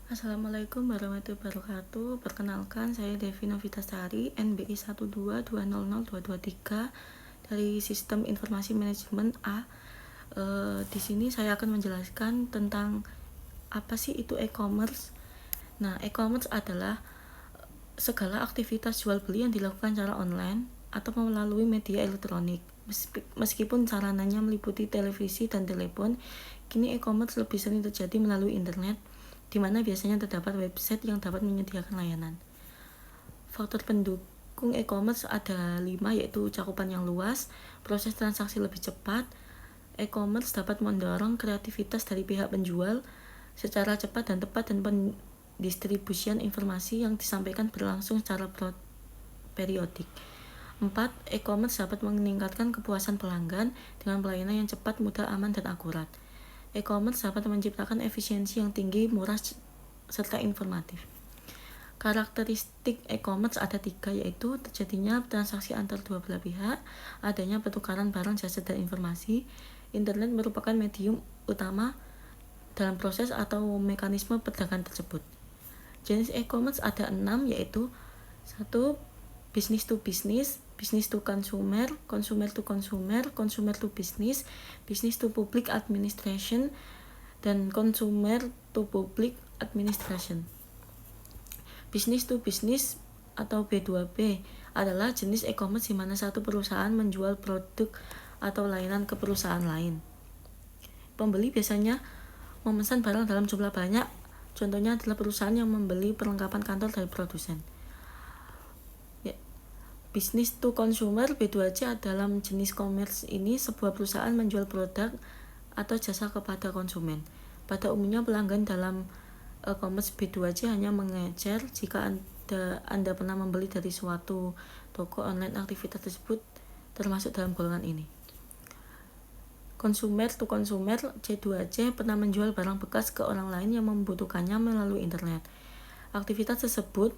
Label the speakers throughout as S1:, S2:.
S1: Assalamualaikum warahmatullahi wabarakatuh. Perkenalkan, saya Devi Novitasari, NBI 122000223 dari Sistem Informasi Manajemen A. Di sini saya akan menjelaskan tentang apa sih itu e-commerce. Nah, e-commerce adalah segala aktivitas jual beli yang dilakukan secara online atau melalui media elektronik. Meskipun sarananya meliputi televisi dan telepon, kini e-commerce lebih sering terjadi melalui internet, di mana biasanya terdapat website yang dapat menyediakan layanan. Faktor pendukung e-commerce ada 5, yaitu cakupan yang luas, proses transaksi lebih cepat. E-commerce dapat mendorong kreativitas dari pihak penjual secara cepat dan tepat, dan pendistribusian informasi yang disampaikan berlangsung secara periodik. 4. E-commerce dapat meningkatkan kepuasan pelanggan dengan pelayanan yang cepat, mudah, aman, dan akurat. E-commerce dapat menciptakan efisiensi yang tinggi, murah, serta informatif. Karakteristik e-commerce ada 3, yaitu terjadinya transaksi antar dua belah pihak, adanya pertukaran barang, jasa, dan informasi. Internet merupakan medium utama dalam proses atau mekanisme perdagangan tersebut. Jenis e-commerce ada 6, yaitu 1. Business to business, business to consumer, consumer to consumer, consumer to business, business to public administration, dan consumer to public administration. Business to business atau B2B adalah jenis e-commerce di mana satu perusahaan menjual produk atau layanan ke perusahaan lain. Pembeli biasanya memesan barang dalam jumlah banyak, contohnya adalah perusahaan yang membeli perlengkapan kantor dari produsen. Business to consumer B2C dalam jenis commerce ini sebuah perusahaan menjual produk atau jasa kepada konsumen. Pada umumnya pelanggan dalam commerce B2C hanya mengecer jika Anda pernah membeli dari suatu toko online. Aktivitas tersebut termasuk dalam golongan ini. Consumer to consumer C2C pernah menjual barang bekas ke orang lain yang membutuhkannya melalui internet. Aktivitas tersebut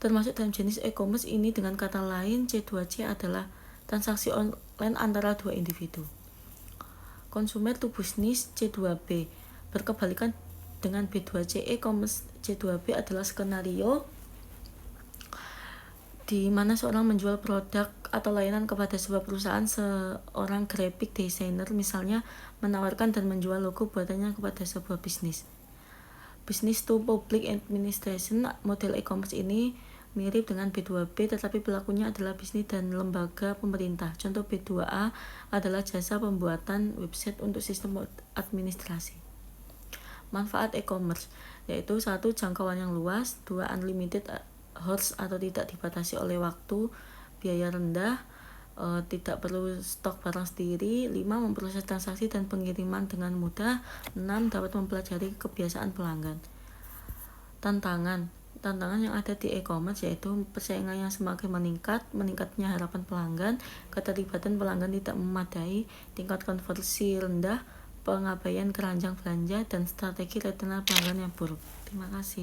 S1: termasuk dalam jenis e-commerce ini. Dengan kata lain, C2C adalah transaksi online antara dua individu. Consumer to business C2B berkebalikan dengan B2C. E-commerce C2B adalah skenario di mana seorang menjual produk atau layanan kepada sebuah perusahaan. Seorang graphic designer misalnya menawarkan dan menjual logo buatannya kepada sebuah bisnis. Business to public administration, model e-commerce ini mirip dengan B2B, tetapi pelakunya adalah bisnis dan lembaga pemerintah. Contoh B2A adalah jasa pembuatan website untuk sistem administrasi. Manfaat e-commerce yaitu 1. Jangkauan yang luas, 2. Unlimited hours atau tidak dibatasi oleh waktu, biaya rendah, tidak perlu stok barang sendiri, 5. Memproses transaksi dan pengiriman dengan mudah, 6. Dapat mempelajari kebiasaan pelanggan. Tantangan yang ada di e-commerce yaitu persaingan yang semakin meningkatnya harapan pelanggan, keterlibatan pelanggan tidak memadai, tingkat konversi rendah, pengabaian keranjang belanja, dan strategi retenal pelanggan yang buruk. Terima kasih.